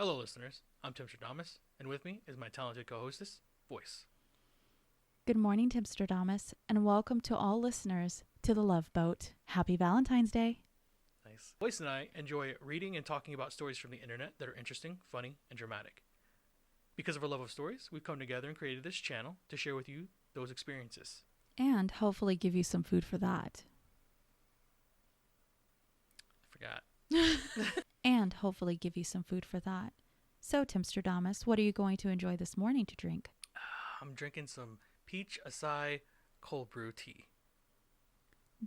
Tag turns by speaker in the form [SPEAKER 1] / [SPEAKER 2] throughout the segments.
[SPEAKER 1] Hello, listeners. I'm Timstradamus, and with me is my talented co-hostess, Voyse.
[SPEAKER 2] Good morning, Timstradamus, and welcome to all listeners to the Love Boat. Happy Valentine's Day.
[SPEAKER 1] Nice. Voyse and I enjoy reading and talking about stories from the internet that are interesting, funny, and dramatic. Because of our love of stories, we've come together and created this channel to share with you those experiences.
[SPEAKER 2] And hopefully give you some food for that.
[SPEAKER 1] I forgot.
[SPEAKER 2] And hopefully give you some food for that. So, Timstradamus, what are you going to enjoy this morning to drink?
[SPEAKER 1] I'm drinking some peach acai cold brew tea.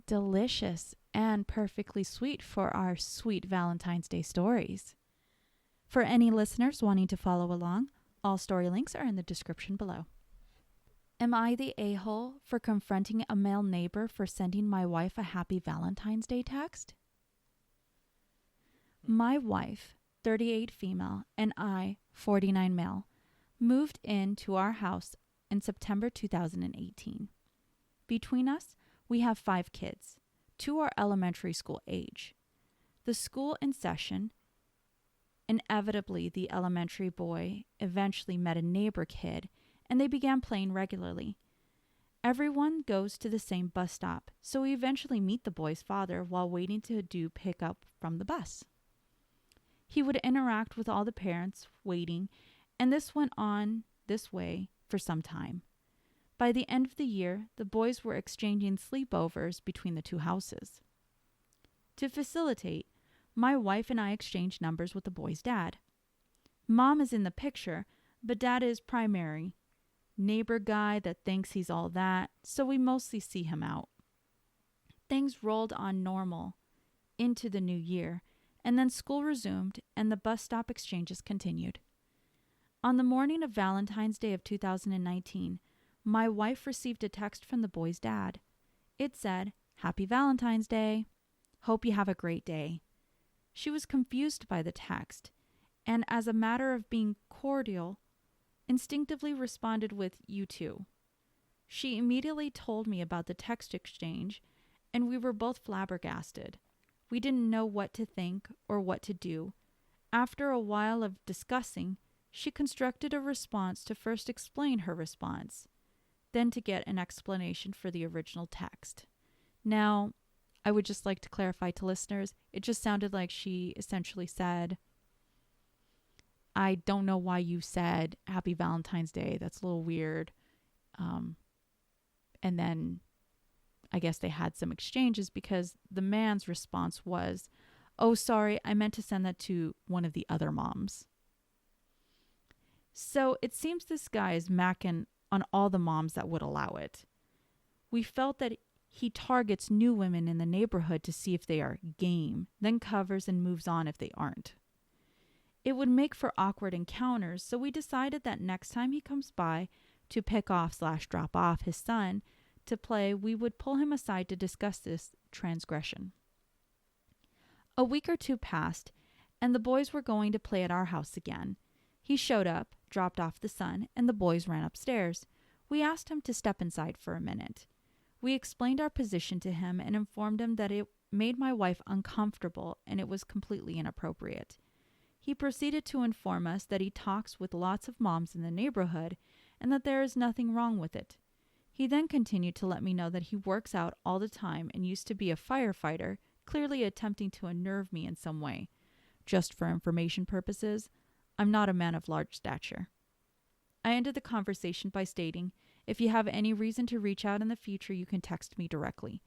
[SPEAKER 2] Delicious and perfectly sweet for our sweet Valentine's Day stories. For any listeners wanting to follow along, all story links are in the description below. Am I the a-hole for confronting a male neighbor for sending my wife a happy Valentine's Day text? My wife, 38 female, and I, 49 male, moved into our house in September 2018. Between us, we have 5 kids. 2 are elementary school age. The school in session, inevitably the elementary boy eventually met a neighbor kid, and they began playing regularly. Everyone goes to the same bus stop, so we eventually meet the boy's father while waiting to do pick up from the bus. He would interact with all the parents waiting, and this went on this way for some time. By the end of the year, the boys were exchanging sleepovers between the 2 houses. To facilitate, my wife and I exchanged numbers with the boy's dad. Mom is in the picture, but dad is primary. Neighbor guy that thinks he's all that, so we mostly see him out. Things rolled on normal into the new year, and then school resumed and the bus stop exchanges continued. On the morning of Valentine's Day of 2019, my wife received a text from the boy's dad. It said, "Happy Valentine's Day. Hope you have a great day." She was confused by the text, and as a matter of being cordial, instinctively responded with, "You too." She immediately told me about the text exchange, and we were both flabbergasted. We didn't know what to think or what to do. After a while of discussing, she constructed a response to first explain her response, then to get an explanation for the original text. Now, I would just like to clarify to listeners, it just sounded like she essentially said, "I don't know why you said Happy Valentine's Day. That's a little weird." And then I guess they had some exchanges because the man's response was, "Oh, sorry, I meant to send that to one of the other moms." So it seems this guy is macking on all the moms that would allow it. We felt that he targets new women in the neighborhood to see if they are game, then covers and moves on if they aren't. It would make for awkward encounters, so we decided that next time he comes by to pick off/drop off his son to play, we would pull him aside to discuss this transgression. A week or 2 passed, and the boys were going to play at our house again. He showed up, dropped off the son, and the boys ran upstairs. We asked him to step inside for a minute. We explained our position to him and informed him that it made my wife uncomfortable and it was completely inappropriate. He proceeded to inform us that he talks with lots of moms in the neighborhood and that there is nothing wrong with it. He then continued to let me know that he works out all the time and used to be a firefighter, clearly attempting to unnerve me in some way. Just for information purposes, I'm not a man of large stature. I ended the conversation by stating, "If you have any reason to reach out in the future, you can text me directly.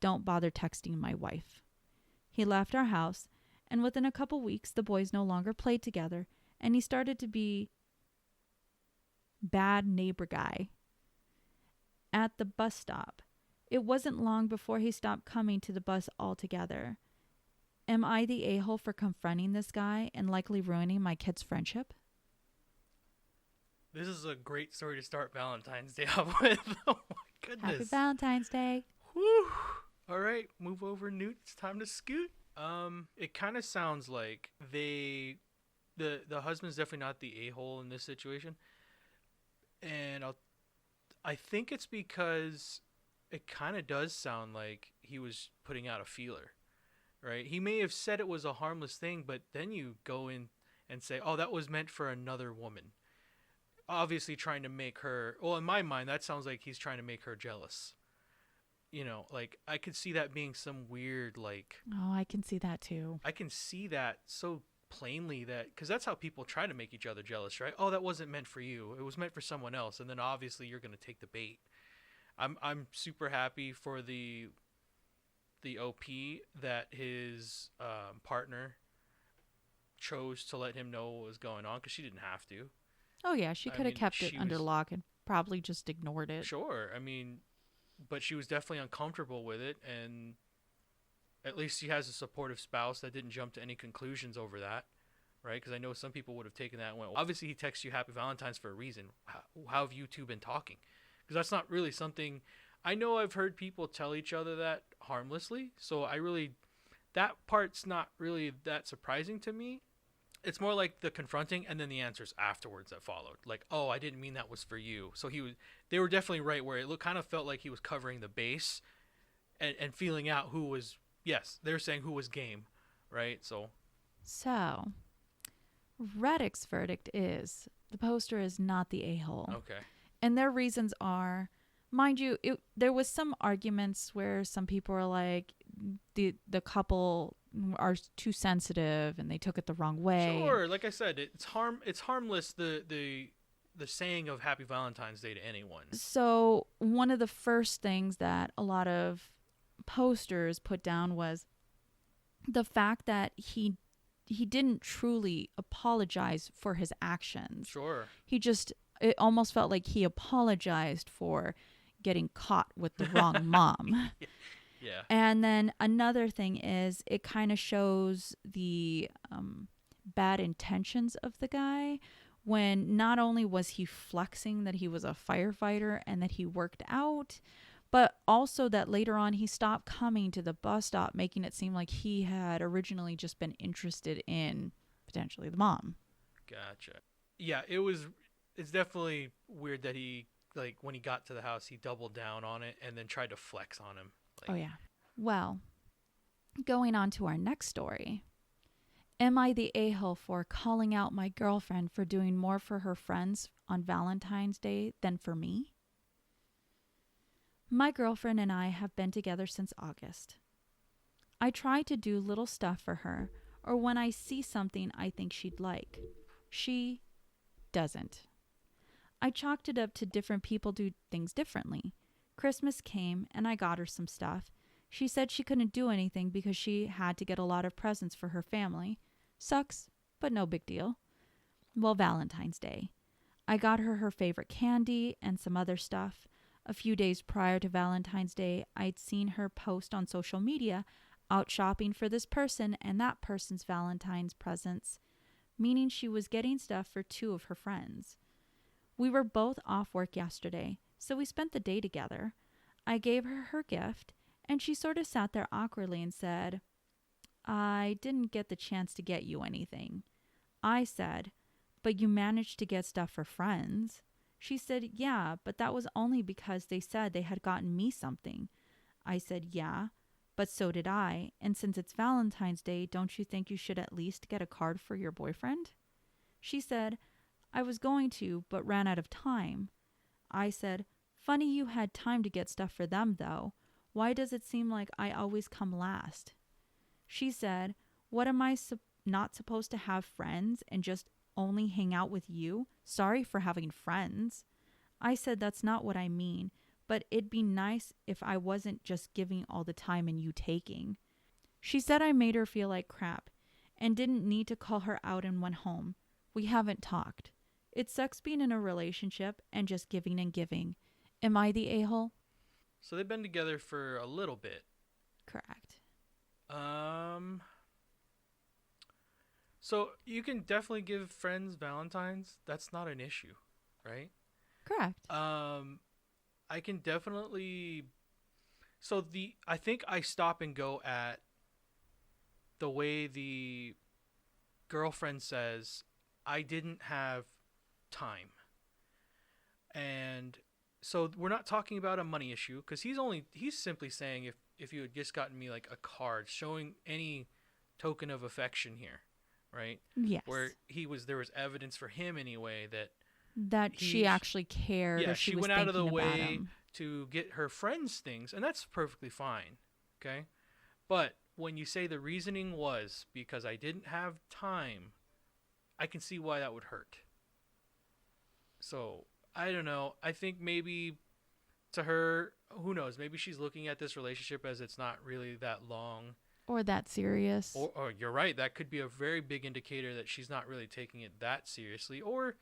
[SPEAKER 2] Don't bother texting my wife." He left our house, and within a couple weeks, the boys no longer played together, and he started to be bad neighbor guy at the bus stop. It wasn't long before he stopped coming to the bus altogether. Am I the a-hole for confronting this guy and likely ruining my kid's friendship?
[SPEAKER 1] This is a great story to start Valentine's Day off with. Oh my goodness.
[SPEAKER 2] Happy Valentine's Day.
[SPEAKER 1] Whew. All right, move over, Newt. It's time to scoot. It kind of sounds like the husband's definitely not the a-hole in this situation, and I think it's because it kind of does sound like he was putting out a feeler, right? He may have said it was a harmless thing, but then you go in and say, oh, that was meant for another woman. Obviously trying to make her, well, in my mind, that sounds like he's trying to make her jealous. You know, like, I could see that being some weird, like...
[SPEAKER 2] Oh, I can see that too.
[SPEAKER 1] I can see that so plainly, that... Because that's how people try to make each other jealous, right? Oh, that wasn't meant for you. It was meant for someone else. And then obviously you're going to take the bait. I'm super happy for the OP that his partner chose to let him know what was going on, because she didn't have to.
[SPEAKER 2] Oh, yeah, she could have kept it under
[SPEAKER 1] was...
[SPEAKER 2] lock and probably just ignored it.
[SPEAKER 1] Sure, I mean, but she was definitely uncomfortable with it, and at least she has a supportive spouse that didn't jump to any conclusions over that, right? Because I know some people would have taken that and went, well, obviously he texts you Happy Valentine's for a reason. How have you two been talking? Because that's not really something... I know I've heard people tell each other that harmlessly, so that part's not really that surprising to me. It's more like the confronting and then the answers afterwards that followed. Like, oh, I didn't mean that was for you. So they were definitely right, where it kind of felt like he was covering the base and feeling out who was, yes, they're saying who was game, right? So
[SPEAKER 2] Reddick's verdict is the poster is not the a-hole.
[SPEAKER 1] Okay.
[SPEAKER 2] And their reasons are, mind you, there was some arguments where some people were like, the couple are too sensitive and they took it the wrong way.
[SPEAKER 1] Sure, like I said, it's harmless, the saying of Happy Valentine's Day to anyone.
[SPEAKER 2] So one of the first things that a lot of posters put down was the fact that he didn't truly apologize for his actions.
[SPEAKER 1] Sure.
[SPEAKER 2] It almost felt like he apologized for getting caught with the wrong mom.
[SPEAKER 1] Yeah.
[SPEAKER 2] And then another thing is it kind of shows the bad intentions of the guy, when not only was he flexing that he was a firefighter and that he worked out, but also that later on he stopped coming to the bus stop, making it seem like he had originally just been interested in potentially the mom.
[SPEAKER 1] Gotcha. Yeah, it's definitely weird that he, like, when he got to the house, he doubled down on it and then tried to flex on him. Like,
[SPEAKER 2] oh, yeah. Well, going on to our next story. Am I the a-hole for calling out my girlfriend for doing more for her friends on Valentine's Day than for me? My girlfriend and I have been together since August. I try to do little stuff for her, or when I see something I think she'd like. She doesn't. I chalked it up to different people do things differently. Christmas came and I got her some stuff. She said she couldn't do anything because she had to get a lot of presents for her family. Sucks, but no big deal. Well, Valentine's Day. I got her favorite candy and some other stuff. A few days prior to Valentine's Day, I'd seen her post on social media out shopping for this person and that person's Valentine's presents, meaning she was getting stuff for two of her friends. We were both off work yesterday, so we spent the day together. I gave her gift, and she sort of sat there awkwardly and said, I didn't get the chance to get you anything. I said, but you managed to get stuff for friends. She said, yeah, but that was only because they said they had gotten me something. I said, yeah, but so did I, and since it's Valentine's Day, don't you think you should at least get a card for your boyfriend? She said, I was going to, but ran out of time. I said, funny you had time to get stuff for them, though. Why does it seem like I always come last? She said, what am I not supposed to have friends and just only hang out with you? Sorry for having friends. I said, that's not what I mean, but it'd be nice if I wasn't just giving all the time and you taking. She said I made her feel like crap and didn't need to call her out and went home. We haven't talked. It sucks being in a relationship and just giving and giving. Am I the a-hole?
[SPEAKER 1] So they've been together for a little bit.
[SPEAKER 2] Correct.
[SPEAKER 1] So you can definitely give friends Valentines. That's not an issue, right?
[SPEAKER 2] Correct.
[SPEAKER 1] I can definitely... I think I stop and go at the way the girlfriend says, I didn't have time. And so we're not talking about a money issue, because he's simply saying if you had just gotten me like a card showing any token of affection here, right?
[SPEAKER 2] Yes.
[SPEAKER 1] Where there was evidence for him anyway
[SPEAKER 2] that she actually cared, or she was
[SPEAKER 1] went out of the
[SPEAKER 2] thinking about
[SPEAKER 1] way
[SPEAKER 2] him.
[SPEAKER 1] to get her friends things, and that's perfectly fine. Okay? But when you say the reasoning was because I didn't have time, I can see why that would hurt. So, I don't know. I think maybe to her, who knows, maybe she's looking at this relationship as it's not really that long.
[SPEAKER 2] Or that serious.
[SPEAKER 1] Or you're right, that could be a very big indicator that she's not really taking it that seriously. Or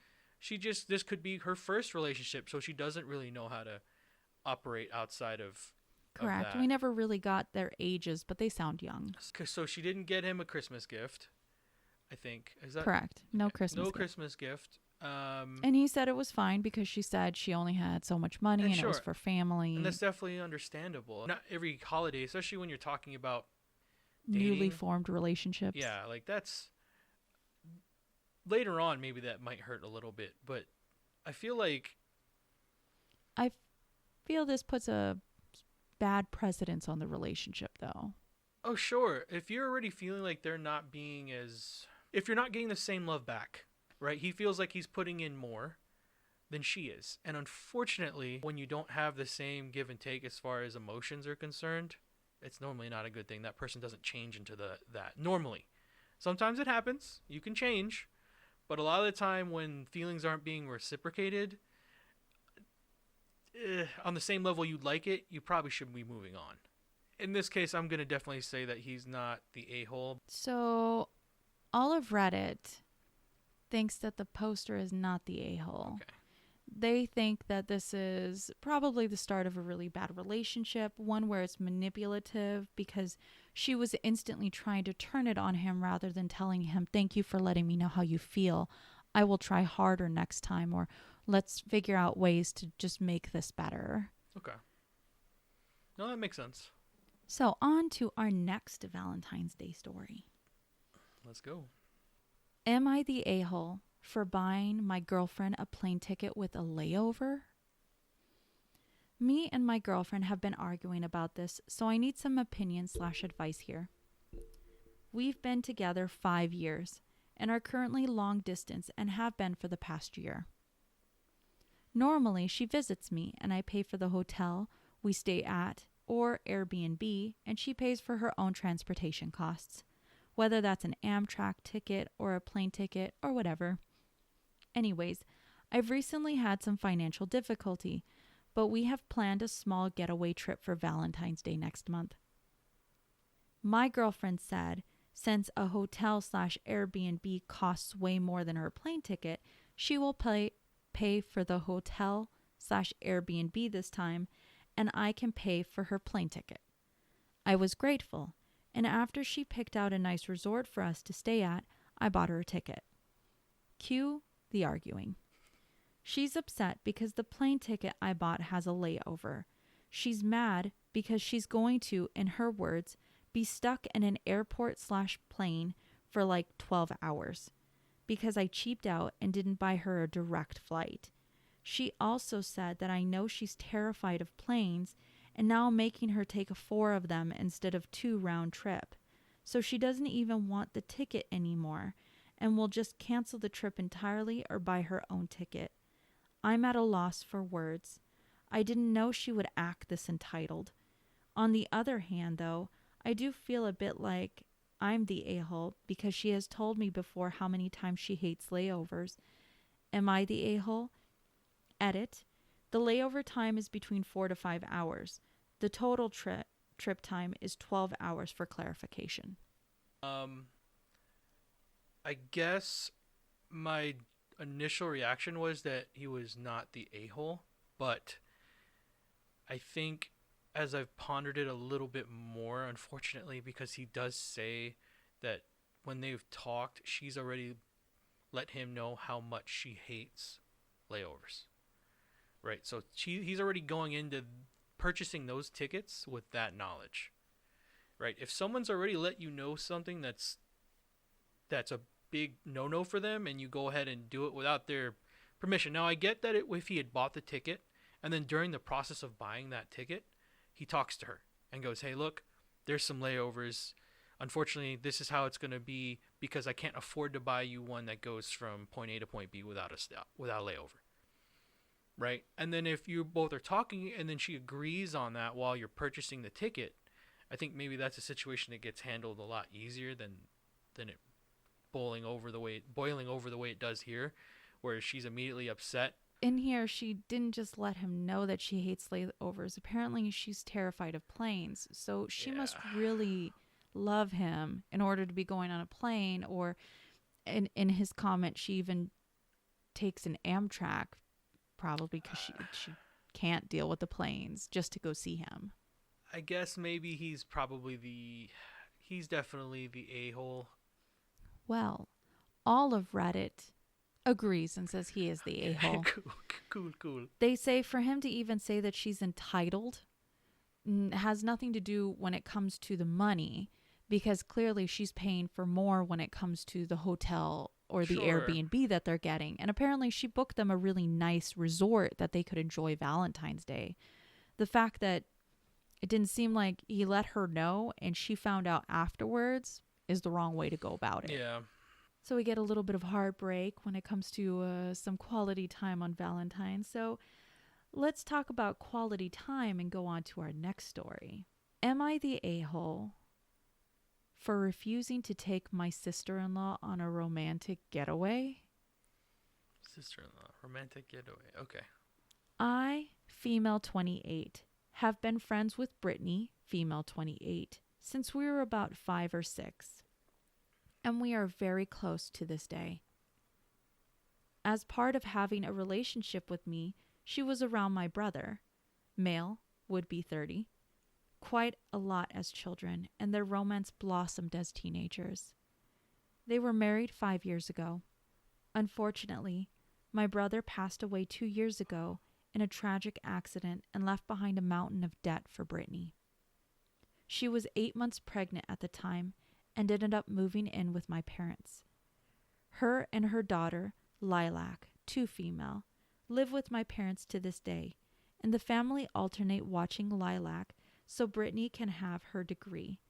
[SPEAKER 1] this could be her first relationship, so she doesn't really know how to operate outside of
[SPEAKER 2] Correct.
[SPEAKER 1] Of that.
[SPEAKER 2] We never really got their ages, but they sound young.
[SPEAKER 1] So she didn't get him a Christmas gift, I think. Is that
[SPEAKER 2] correct? No Christmas.
[SPEAKER 1] No
[SPEAKER 2] gift.
[SPEAKER 1] Christmas gift.
[SPEAKER 2] And he said it was fine because she said she only had so much money and
[SPEAKER 1] sure,
[SPEAKER 2] it was for family.
[SPEAKER 1] And that's definitely understandable. Not every holiday, especially when you're talking about
[SPEAKER 2] newly
[SPEAKER 1] dating.
[SPEAKER 2] formed relationships.
[SPEAKER 1] Yeah, like that's later on. Maybe that might hurt a little bit, but I feel
[SPEAKER 2] this puts a bad precedence on the relationship, though.
[SPEAKER 1] Oh, sure. If you're already feeling like they're not if you're not getting the same love back, right? He feels like he's putting in more than she is. And unfortunately, when you don't have the same give and take as far as emotions are concerned, it's normally not a good thing. That person doesn't change into that normally. Sometimes it happens. You can change. But a lot of the time when feelings aren't being reciprocated, on the same level you'd like it, you probably should be moving on. In this case, I'm going to definitely say that he's not the a-hole.
[SPEAKER 2] So, all of Reddit thinks that the poster is not the a-hole.
[SPEAKER 1] Okay.
[SPEAKER 2] They think that this is probably the start of a really bad relationship, one where it's manipulative because she was instantly trying to turn it on him rather than telling him, thank you for letting me know how you feel. I will try harder next time, or let's figure out ways to just make this better.
[SPEAKER 1] Okay. No, that makes sense.
[SPEAKER 2] So on to our next Valentine's Day story.
[SPEAKER 1] Let's go.
[SPEAKER 2] Am I the a-hole for buying my girlfriend a plane ticket with a layover? Me and my girlfriend have been arguing about this, so I need some opinion/advice here. We've been together 5 years and are currently long distance and have been for the past year. Normally, she visits me and I pay for the hotel we stay at or Airbnb, and she pays for her own transportation costs, whether that's an Amtrak ticket or a plane ticket or whatever. Anyways, I've recently had some financial difficulty, but we have planned a small getaway trip for Valentine's Day next month. My girlfriend said since a hotel/Airbnb costs way more than her plane ticket, she will pay for the hotel/Airbnb this time, and I can pay for her plane ticket. I was grateful, and after she picked out a nice resort for us to stay at, I bought her a ticket. Cue the arguing. She's upset because the plane ticket I bought has a layover. She's mad because she's going to, in her words, be stuck in an airport/plane for like 12 hours because I cheaped out and didn't buy her a direct flight. She also said that I know she's terrified of planes, and now I'm making her take 4 of them instead of 2 round trip. So she doesn't even want the ticket anymore and will just cancel the trip entirely or buy her own ticket. I'm at a loss for words. I didn't know she would act this entitled. On the other hand, though, I do feel a bit like I'm the a-hole because she has told me before how many times she hates layovers. Am I the a-hole? Edit. The layover time is between 4 to 5 hours. The total trip time is 12 hours for clarification.
[SPEAKER 1] I guess my initial reaction was that he was not the a-hole, but I think as I've pondered it a little bit more, unfortunately, because he does say that when they've talked, she's already let him know how much she hates layovers. Right? So he's already going into purchasing those tickets with that knowledge. Right? If someone's already let you know something that's a big no-no for them, and you go ahead and do it without their permission. Now, I get that if he had bought the ticket, and then during the process of buying that ticket, he talks to her and goes, hey, look, there's some layovers. Unfortunately, this is how it's going to be because I can't afford to buy you one that goes from point A to point B without a stop, without a layover. Right? And then if you both are talking and then she agrees on that while you're purchasing the ticket, I think maybe that's a situation that gets handled a lot easier than it boiling over the way it does here, where she's immediately upset.
[SPEAKER 2] In here, she didn't just let him know that she hates layovers. Apparently, she's terrified of planes. So she must really love him in order to be going on a plane. Or in his comment, she even takes an Amtrak, probably because she can't deal with the planes, just to go see him.
[SPEAKER 1] I guess maybe he's definitely the a-hole.
[SPEAKER 2] Well, all of Reddit agrees and says he is the a-hole.
[SPEAKER 1] Cool.
[SPEAKER 2] They say for him to even say that she's entitled has nothing to do when it comes to the money, because clearly she's paying for more when it comes to the hotel or the Airbnb that they're getting. And apparently she booked them a really nice resort that they could enjoy Valentine's Day. The fact that it didn't seem like he let her know and she found out afterwards is the wrong way to go about it.
[SPEAKER 1] Yeah.
[SPEAKER 2] So we get a little bit of heartbreak when it comes to some quality time on Valentine's. So let's talk about quality time and go on to our next story. Am I the a-hole for refusing to take my sister-in-law on a romantic getaway?
[SPEAKER 1] Sister-in-law, romantic getaway. Okay.
[SPEAKER 2] I, female 28, have been friends with Brittany, female 28, since we were about 5 or 6. And we are very close to this day. As part of having a relationship with me, she was around my brother, male, would be 30, quite a lot as children, and their romance blossomed as teenagers. They were married 5 years ago. Unfortunately, my brother passed away 2 years ago in a tragic accident and left behind a mountain of debt for Brittany. She was 8 months pregnant at the time and ended up moving in with my parents. Her and her daughter, Lilac, 2 female, live with my parents to this day, and the family alternate watching Lilac so Brittany can have her degree.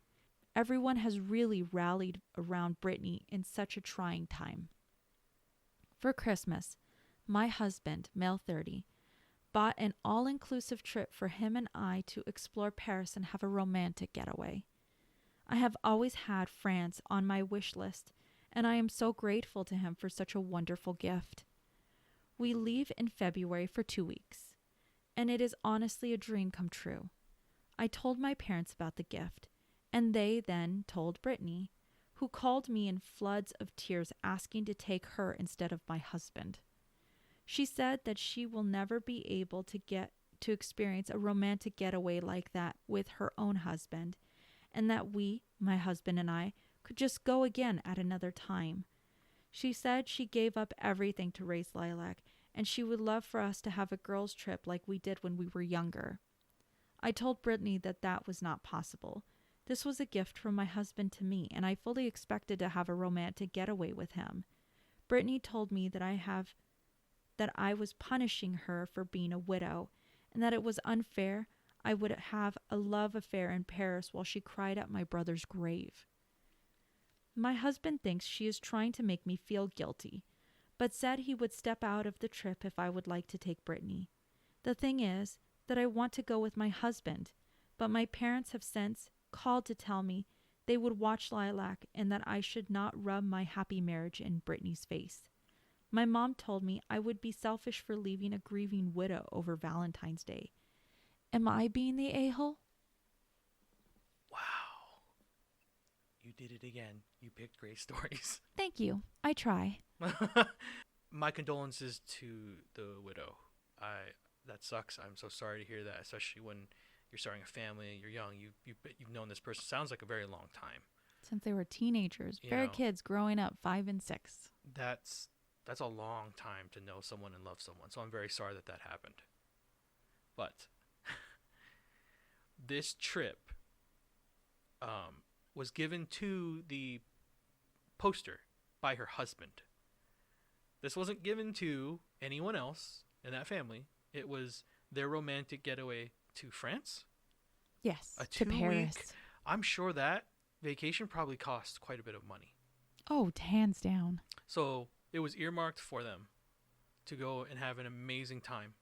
[SPEAKER 2] Everyone has really rallied around Brittany in such a trying time. For Christmas, my husband, male 30, bought an all-inclusive trip for him and I to explore Paris and have a romantic getaway. I have always had France on my wish list, and I am so grateful to him for such a wonderful gift. We leave in February for 2 weeks, and it is honestly a dream come true. I told my parents about the gift, and they then told Brittany, who called me in floods of tears asking to take her instead of my husband. She said that she will never be able to experience a romantic getaway like that with her own husband, and that we, my husband and I, could just go again at another time. She said she gave up everything to raise Lilac, and she would love for us to have a girls' trip like we did when we were younger. I told Brittany that that was not possible. This was a gift from my husband to me, and I fully expected to have a romantic getaway with him. Brittany told me that I was punishing her for being a widow, and that it was unfair I would have a love affair in Paris while she cried at my brother's grave. My husband thinks she is trying to make me feel guilty, but said he would step out of the trip if I would like to take Brittany. The thing is that I want to go with my husband, but my parents have since called to tell me they would watch Lilac and that I should not rub my happy marriage in Brittany's face. My mom told me I would be selfish for leaving a grieving widow over Valentine's Day. Am I being the a-hole?
[SPEAKER 1] Wow. You did it again. You picked great stories.
[SPEAKER 2] Thank you. I try.
[SPEAKER 1] My condolences to the widow. That sucks. I'm so sorry to hear that, especially when you're starting a family, you're young, you've known this person, sounds like a very long time.
[SPEAKER 2] Since they were teenagers, very kids growing up, 5 and 6.
[SPEAKER 1] That's a long time to know someone and love someone. So I'm very sorry that happened. But this trip was given to the poster by her husband. This wasn't given to anyone else in that family. It was their romantic getaway to France.
[SPEAKER 2] Yes,
[SPEAKER 1] A
[SPEAKER 2] to
[SPEAKER 1] 2
[SPEAKER 2] Paris.
[SPEAKER 1] week. I'm sure that vacation probably cost quite a bit of money.
[SPEAKER 2] Oh, hands down.
[SPEAKER 1] So it was earmarked for them to go and have an amazing time.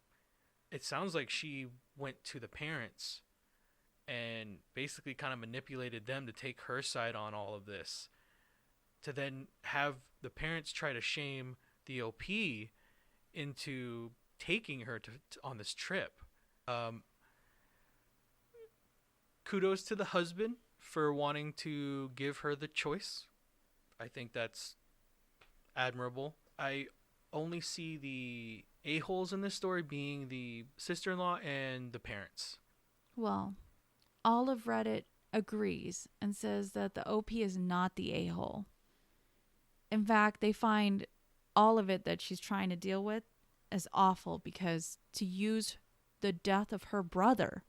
[SPEAKER 1] It sounds like she went to the parents and basically kind of manipulated them to take her side on all of this, to then have the parents try to shame the OP into taking her on this trip. Kudos to the husband for wanting to give her the choice. I think that's admirable. I only see the a-holes in this story being the sister-in-law and the parents.
[SPEAKER 2] Well, all of Reddit agrees and says that the OP is not the a-hole. In fact, they find all of it that she's trying to deal with as awful, because to use the death of her brother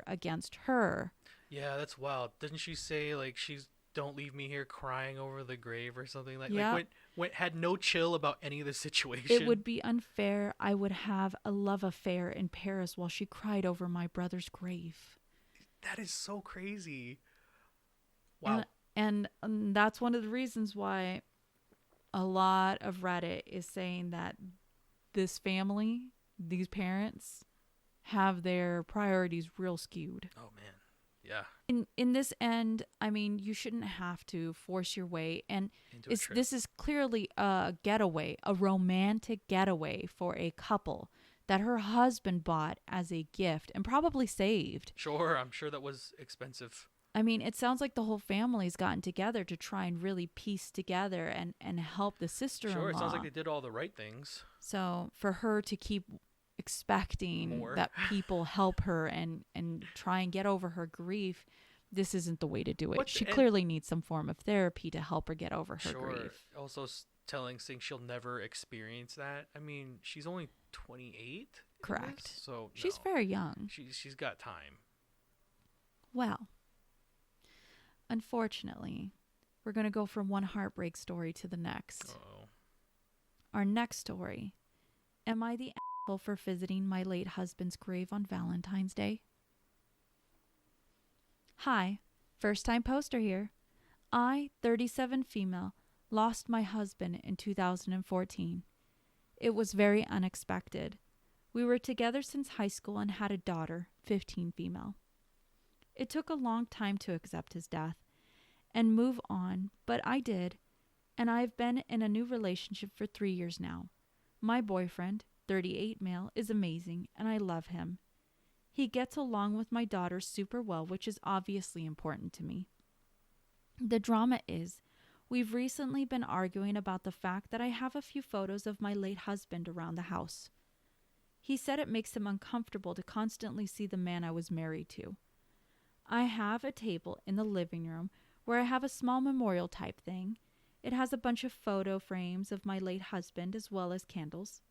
[SPEAKER 2] against her.
[SPEAKER 1] Yeah, that's wild. Didn't she say, like, she's don't leave me here crying over the grave or something like?
[SPEAKER 2] Yeah.
[SPEAKER 1] Like went had no chill about any of the situation.
[SPEAKER 2] It would be unfair. I would have a love affair in Paris while she cried over my brother's grave.
[SPEAKER 1] That is so crazy. Wow.
[SPEAKER 2] And that's one of the reasons why a lot of Reddit is saying that this family, these parents, have their priorities real skewed.
[SPEAKER 1] Oh man. Yeah.
[SPEAKER 2] In this end, I mean, you shouldn't have to force your way, and this is clearly a getaway, a romantic getaway for a couple that her husband bought as a gift and probably saved.
[SPEAKER 1] Sure, I'm sure that was expensive.
[SPEAKER 2] I mean, it sounds like the whole family's gotten together to try and really piece together and help the sister-in-law.
[SPEAKER 1] Sure, it sounds like they did all the right things.
[SPEAKER 2] So for her to keep expecting
[SPEAKER 1] more
[SPEAKER 2] that people help her and try and get over her grief, this isn't the way to do it. She clearly needs some form of therapy to help her get over her grief.
[SPEAKER 1] Also saying she'll never experience that. I mean, she's only 28.
[SPEAKER 2] Correct.
[SPEAKER 1] So no.
[SPEAKER 2] She's very young.
[SPEAKER 1] She's got time.
[SPEAKER 2] Well, unfortunately, we're going to go from one heartbreak story to the next.
[SPEAKER 1] Uh-oh.
[SPEAKER 2] Our next story. Am I the asshole for visiting my late husband's grave on Valentine's Day? Hi, first time poster here. I, 37 female, lost my husband in 2014. It was very unexpected. We were together since high school and had a daughter, 15 female. It took a long time to accept his death and move on, but I did, and I've been in a new relationship for 3 years now. My boyfriend, 38 male, is amazing, and I love him. He gets along with my daughter super well, which is obviously important to me. The drama is, we've recently been arguing about the fact that I have a few photos of my late husband around the house. He said it makes him uncomfortable to constantly see the man I was married to. I have a table in the living room where I have a small memorial type thing. It has a bunch of photo frames of my late husband as well as candles.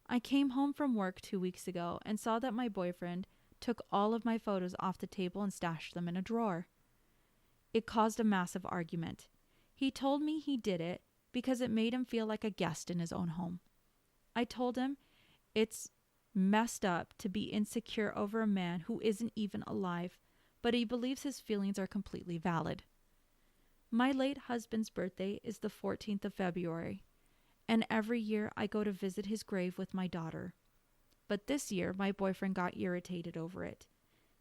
[SPEAKER 2] I came home from work 2 weeks ago and saw that my boyfriend took all of my photos off the table and stashed them in a drawer. It caused a massive argument. He told me he did it because it made him feel like a guest in his own home. I told him it's messed up to be insecure over a man who isn't even alive, but he believes his feelings are completely valid. My late husband's birthday is the 14th of February, and every year I go to visit his grave with my daughter. But this year, my boyfriend got irritated over it.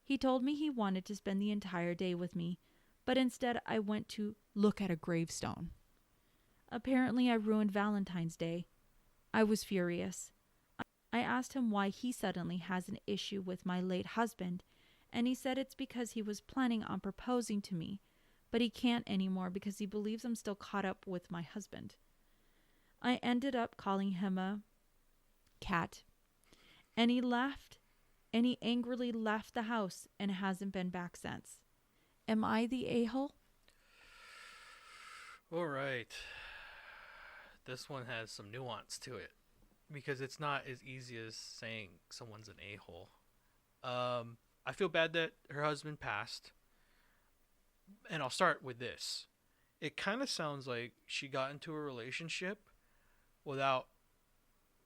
[SPEAKER 2] He told me he wanted to spend the entire day with me, but instead I went to look at a gravestone. Apparently, I ruined Valentine's Day. I was furious. I asked him why he suddenly has an issue with my late husband, and he said it's because he was planning on proposing to me, but he can't anymore because he believes I'm still caught up with my husband. I ended up calling him a cat, and he angrily left the house and hasn't been back since. Am I the a-hole?
[SPEAKER 1] All right. This one has some nuance to it, because it's not as easy as saying someone's an a-hole. I feel bad that her husband passed. And I'll start with this. It kind of sounds like she got into a relationship without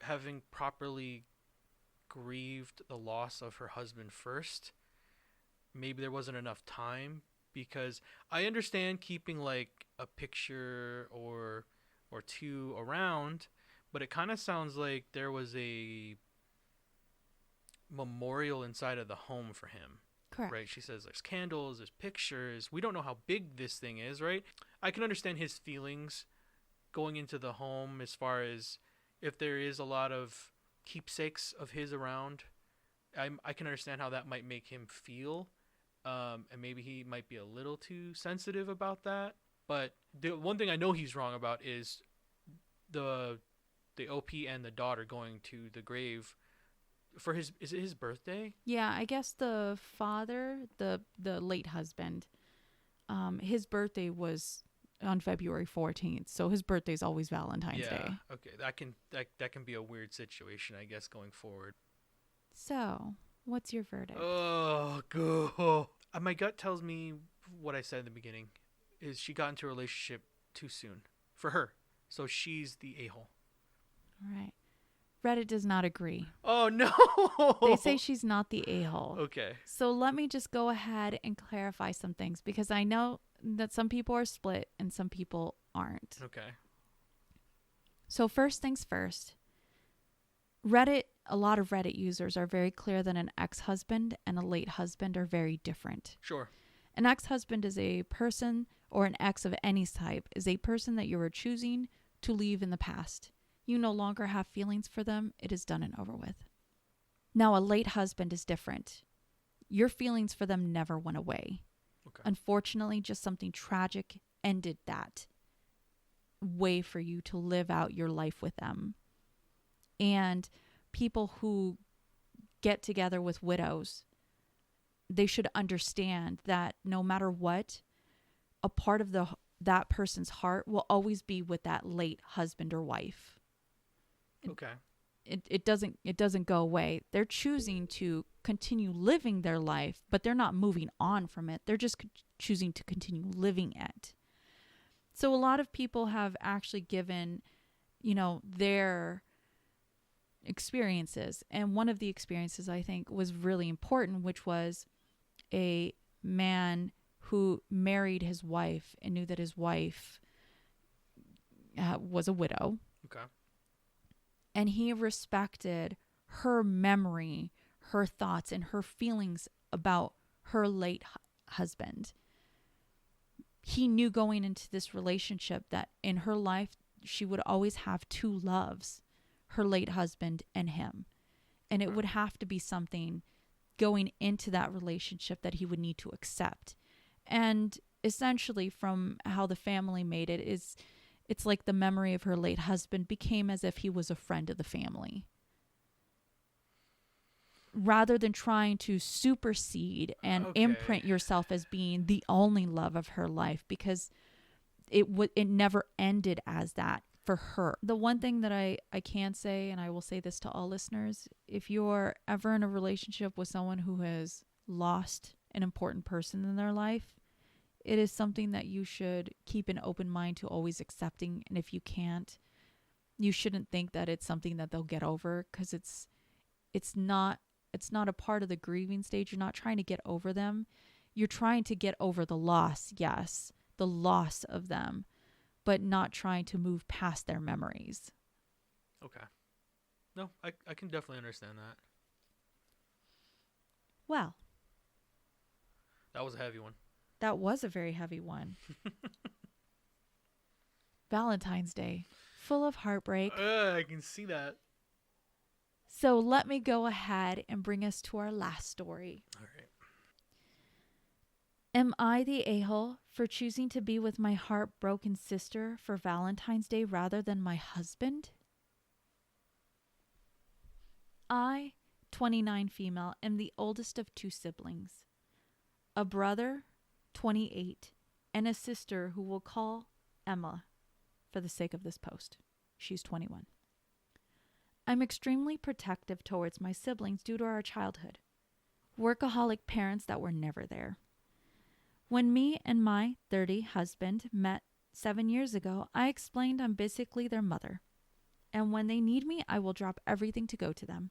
[SPEAKER 1] having properly grieved the loss of her husband first. Maybe there wasn't enough time because I understand keeping like a picture or two around, but it kind of sounds like there was a memorial inside of the home for him.
[SPEAKER 2] Correct.
[SPEAKER 1] Right? She says there's candles, there's pictures. We don't know how big this thing is, right? I can understand his feelings going into the home as far as if there is a lot of keepsakes of his around. I can understand how that might make him feel. And maybe he might be a little too sensitive about that. But the one thing I know he's wrong about is the OP and the daughter going to the grave for is it his birthday?
[SPEAKER 2] Yeah, I guess the father, the late husband, his birthday was on February 14th, so his birthday is always Valentine's Day.
[SPEAKER 1] Okay, that can be a weird situation, I guess, going forward.
[SPEAKER 2] So, what's your verdict?
[SPEAKER 1] Oh, go. My gut tells me what I said in the beginning is she got into a relationship too soon for her, so she's the a-hole.
[SPEAKER 2] All right. Reddit does not agree.
[SPEAKER 1] Oh, no.
[SPEAKER 2] They say she's not the a-hole.
[SPEAKER 1] Okay.
[SPEAKER 2] So let me just go ahead and clarify some things because I know that some people are split and some people aren't.
[SPEAKER 1] Okay.
[SPEAKER 2] So first things first, Reddit, a lot of Reddit users are very clear that an ex-husband and a late husband are very different.
[SPEAKER 1] Sure.
[SPEAKER 2] An ex-husband is a person, or an ex of any type, is a person that you are choosing to leave in the past. You no longer have feelings for them. It is done and over with. Now, a late husband is different. Your feelings for them never went away.
[SPEAKER 1] Okay.
[SPEAKER 2] Unfortunately, just something tragic ended that way for you to live out your life with them. And people who get together with widows, they should understand that no matter what, a part of that person's heart will always be with that late husband or wife.
[SPEAKER 1] Okay.
[SPEAKER 2] It doesn't go away. They're choosing to continue living their life, but they're not moving on from it. They're just choosing to continue living it. So a lot of people have actually given, their experiences. And one of the experiences I think was really important, which was a man who married his wife and knew that his wife was a widow.
[SPEAKER 1] Okay.
[SPEAKER 2] And he respected her memory, her thoughts, and her feelings about her late husband. He knew going into this relationship that in her life, she would always have two loves, her late husband and him. And it would have to be something going into that relationship that he would need to accept. And essentially from how the family made it is, it's like the memory of her late husband became as if he was a friend of the family. Rather than trying to supersede and imprint yourself as being the only love of her life, because it never ended as that for her. The one thing that I can say, and I will say this to all listeners, if you're ever in a relationship with someone who has lost an important person in their life, it is something that you should keep an open mind to always accepting. And if you can't, you shouldn't think that it's something that they'll get over, because it's not a part of the grieving stage. You're not trying to get over them. You're trying to get over the loss, yes, the loss of them, but not trying to move past their memories.
[SPEAKER 1] Okay. No, I can definitely understand that.
[SPEAKER 2] Well,
[SPEAKER 1] that was a heavy one.
[SPEAKER 2] That was a very heavy one. Valentine's Day, full of heartbreak.
[SPEAKER 1] I can see that.
[SPEAKER 2] So let me go ahead and bring us to our last story.
[SPEAKER 1] All right.
[SPEAKER 2] Am I the a-hole for choosing to be with my heartbroken sister for Valentine's Day rather than my husband? I, 29 female, am the oldest of two siblings. A brother, 28, and a sister who we'll call Emma for the sake of this post. She's 21. I'm extremely protective towards my siblings due to our childhood. Workaholic parents that were never there. When me and my 30 husband met 7 years ago, I explained I'm basically their mother. And when they need me, I will drop everything to go to them.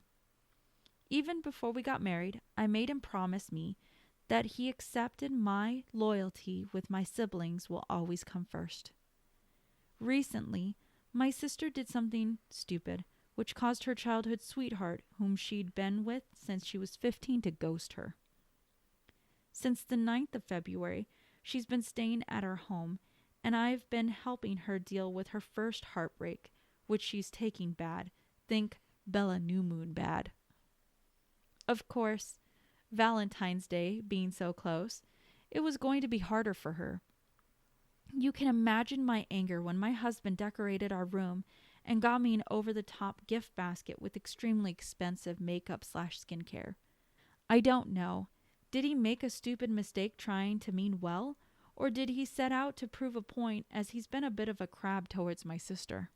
[SPEAKER 2] Even before we got married, I made him promise me that he accepted my loyalty with my siblings will always come first. Recently, my sister did something stupid, which caused her childhood sweetheart, whom she'd been with since she was 15, to ghost her. Since the 9th of February, she's been staying at our home, and I've been helping her deal with her first heartbreak, which she's taking bad. Think Bella New Moon bad. Of course, Valentine's Day being so close, it was going to be harder for her. You can imagine my anger when my husband decorated our room and got me an over-the-top gift basket with extremely expensive makeup/skincare. I don't know. Did he make a stupid mistake trying to mean well, or did he set out to prove a point, as he's been a bit of a crab towards my sister?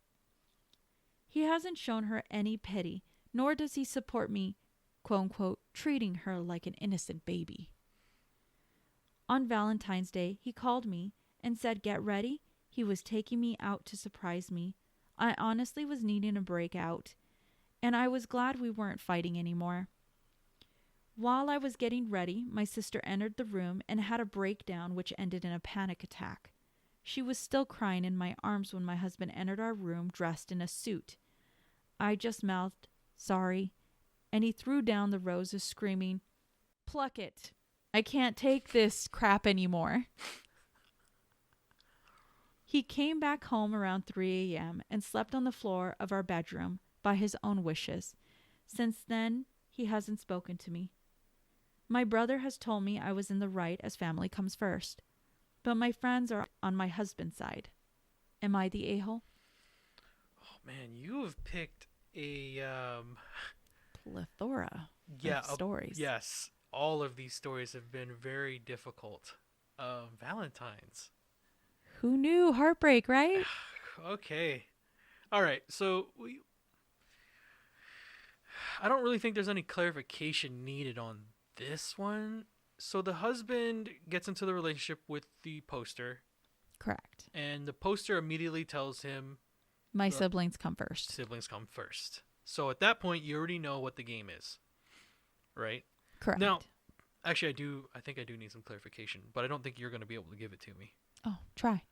[SPEAKER 2] He hasn't shown her any pity, nor does he support me, quote-unquote, treating her like an innocent baby. On Valentine's Day, he called me and said, get ready. He was taking me out to surprise me. I honestly was needing a break out, and I was glad we weren't fighting anymore. While I was getting ready, my sister entered the room and had a breakdown which ended in a panic attack. She was still crying in my arms when my husband entered our room dressed in a suit. I just mouthed, sorry, and he threw down the roses screaming, pluck it. I can't take this crap anymore. He came back home around 3 a.m. and slept on the floor of our bedroom by his own wishes. Since then, he hasn't spoken to me. My brother has told me I was in the right as family comes first, but my friends are on my husband's side. Am I the a-hole?
[SPEAKER 1] Oh man, you have picked a
[SPEAKER 2] Plethora of stories.
[SPEAKER 1] Yes, all of these stories have been very difficult. Valentines.
[SPEAKER 2] Who knew? Heartbreak, right?
[SPEAKER 1] Okay. All right. So I don't really think there's any clarification needed on this one. So the husband gets into the relationship with the poster.
[SPEAKER 2] Correct.
[SPEAKER 1] And the poster immediately tells him,
[SPEAKER 2] my siblings come first.
[SPEAKER 1] Siblings come first. So at that point, you already know what the game is, right?
[SPEAKER 2] Correct.
[SPEAKER 1] Now, actually, I think I do need some clarification, but I don't think you're going to be able to give it to me.
[SPEAKER 2] Oh, try.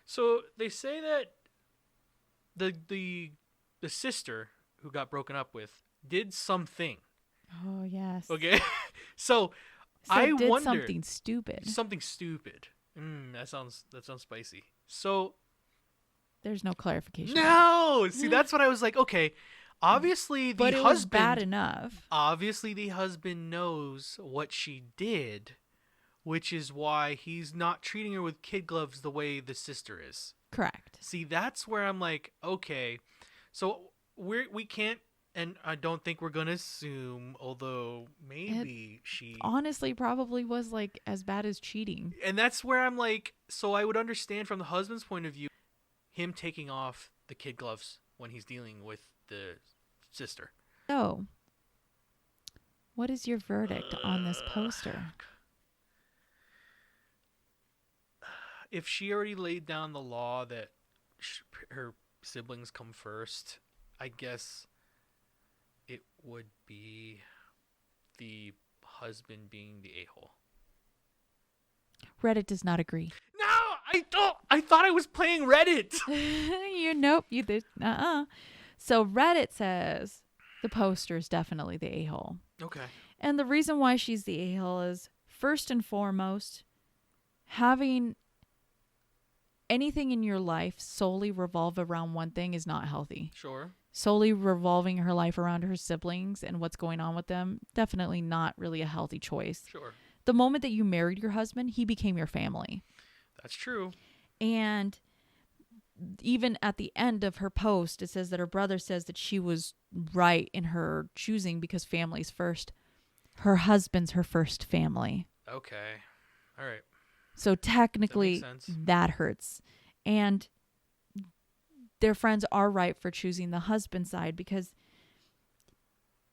[SPEAKER 1] So they say that the sister who got broken up with did something.
[SPEAKER 2] Oh, yes.
[SPEAKER 1] Okay. So I
[SPEAKER 2] did
[SPEAKER 1] wonder,
[SPEAKER 2] something stupid.
[SPEAKER 1] Something stupid. That sounds spicy. So
[SPEAKER 2] there's no clarification.
[SPEAKER 1] No. See, that's what I was like. Okay. Obviously,
[SPEAKER 2] but it was bad enough.
[SPEAKER 1] Obviously, the husband knows what she did, which is why he's not treating her with kid gloves the way the sister is.
[SPEAKER 2] Correct.
[SPEAKER 1] See, that's where I'm like, okay, so we can't, and I don't think we're gonna assume, although maybe she
[SPEAKER 2] honestly probably was like as bad as cheating.
[SPEAKER 1] And that's where I'm like, so I would understand from the husband's point of view, him taking off the kid gloves when he's dealing with the sister.
[SPEAKER 2] So, what is your verdict on this poster?
[SPEAKER 1] If she already laid down the law that her siblings come first, I guess it would be the husband being the a-hole.
[SPEAKER 2] Reddit does not agree.
[SPEAKER 1] No, I thought I was playing Reddit.
[SPEAKER 2] Nope, you did. So Reddit says the poster is definitely the a-hole.
[SPEAKER 1] Okay.
[SPEAKER 2] And the reason why she's the a-hole is, first and foremost, having anything in your life solely revolve around one thing is not healthy.
[SPEAKER 1] Sure.
[SPEAKER 2] Solely revolving her life around her siblings and what's going on with them, definitely not really a healthy choice.
[SPEAKER 1] Sure.
[SPEAKER 2] The moment that you married your husband, he became your family.
[SPEAKER 1] That's true.
[SPEAKER 2] And even at the end of her post, it says that her brother says that she was right in her choosing because family's first. Her husband's her first family.
[SPEAKER 1] Okay. All right.
[SPEAKER 2] So technically, that hurts. And their friends are right for choosing the husband side, because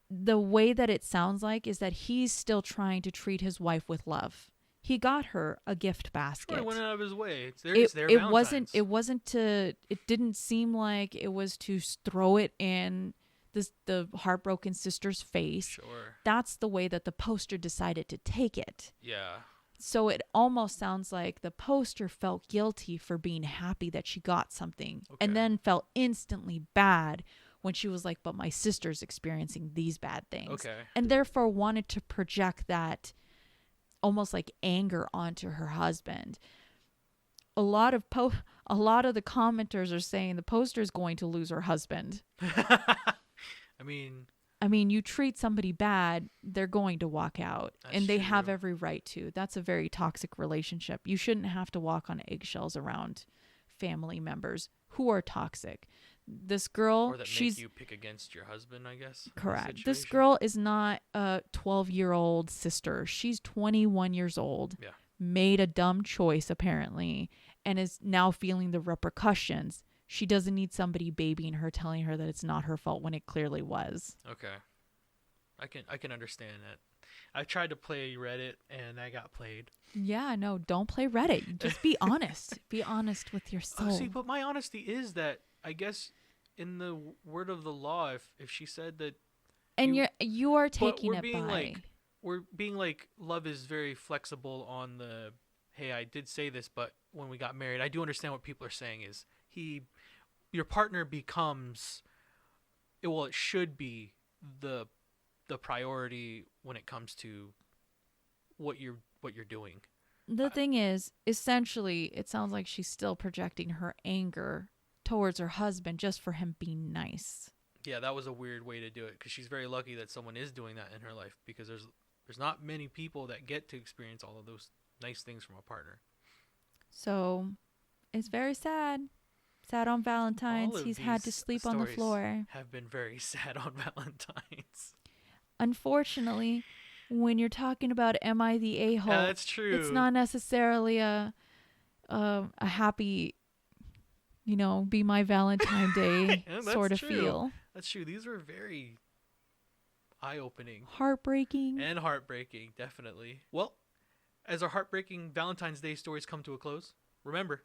[SPEAKER 2] the way that it sounds like is that he's still trying to treat his wife with love. He got her a gift basket.
[SPEAKER 1] Sure, he went out of his way. It's their
[SPEAKER 2] It didn't seem like it was to throw it in the heartbroken sister's face.
[SPEAKER 1] Sure.
[SPEAKER 2] That's the way that the poster decided to take it.
[SPEAKER 1] Yeah.
[SPEAKER 2] So it almost sounds like the poster felt guilty for being happy that she got something,
[SPEAKER 1] Okay.
[SPEAKER 2] and then felt instantly bad when she was like, but my sister's experiencing these bad things.
[SPEAKER 1] Okay.
[SPEAKER 2] And therefore wanted to project that almost like anger onto her husband. A lot of the commenters are saying the poster is going to lose her husband.
[SPEAKER 1] I mean,
[SPEAKER 2] you treat somebody bad, they're going to walk out.
[SPEAKER 1] That's
[SPEAKER 2] And they have
[SPEAKER 1] true.
[SPEAKER 2] every right to. That's a very toxic relationship. You shouldn't have to walk on eggshells around family members who are toxic. This girl,
[SPEAKER 1] or that
[SPEAKER 2] she's
[SPEAKER 1] make you pick against your husband, I guess. in this
[SPEAKER 2] correct. This
[SPEAKER 1] situation.
[SPEAKER 2] girl is not a 12-year-old sister. She's 21 years old.
[SPEAKER 1] Yeah.
[SPEAKER 2] Made a dumb choice, apparently, and is now feeling the repercussions. She doesn't need somebody babying her, telling her that it's not her fault when it clearly was.
[SPEAKER 1] Okay. I can understand that. I tried to play Reddit and I got played.
[SPEAKER 2] Yeah, no, don't play Reddit. Just be honest. Be honest with your soul.
[SPEAKER 1] See, but my honesty is that I guess in the word of the law, if she said that,
[SPEAKER 2] and
[SPEAKER 1] you-
[SPEAKER 2] you are
[SPEAKER 1] but
[SPEAKER 2] taking
[SPEAKER 1] we're
[SPEAKER 2] it
[SPEAKER 1] being
[SPEAKER 2] by.
[SPEAKER 1] like we're being like love is very flexible on the. Hey, I did say this, but when we got married, I do understand what people are saying is your partner becomes, it should be the priority when it comes to what you're doing.
[SPEAKER 2] The thing is, essentially, it sounds like she's still projecting her anger towards her husband just for him being nice.
[SPEAKER 1] Yeah, that was a weird way to do it because she's very lucky that someone is doing that in her life because there's not many people that get to experience all of those nice things from a partner.
[SPEAKER 2] So it's very sad. Sad on Valentine's.
[SPEAKER 1] All of
[SPEAKER 2] He's had to
[SPEAKER 1] these
[SPEAKER 2] sleep on the
[SPEAKER 1] stories
[SPEAKER 2] floor.
[SPEAKER 1] Have been very sad on Valentine's.
[SPEAKER 2] Unfortunately, when you're talking about am I the a-hole,
[SPEAKER 1] Yeah, that's true.
[SPEAKER 2] it's not necessarily a happy, be my Valentine Day
[SPEAKER 1] Yeah, that's
[SPEAKER 2] sort of
[SPEAKER 1] true.
[SPEAKER 2] feel.
[SPEAKER 1] That's true. These were very eye-opening
[SPEAKER 2] Heartbreaking.
[SPEAKER 1] and heartbreaking, definitely. Well, as our heartbreaking Valentine's Day stories come to a close, remember,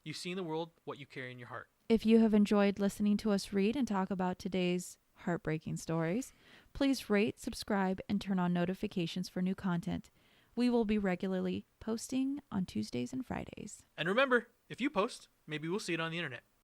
[SPEAKER 1] you see in the world what you carry in your heart.
[SPEAKER 2] If you have enjoyed listening to us read and talk about today's heartbreaking stories, please rate, subscribe, and turn on notifications for new content. We will be regularly posting on Tuesdays and Fridays.
[SPEAKER 1] And remember, if you post, maybe we'll see it on the internet.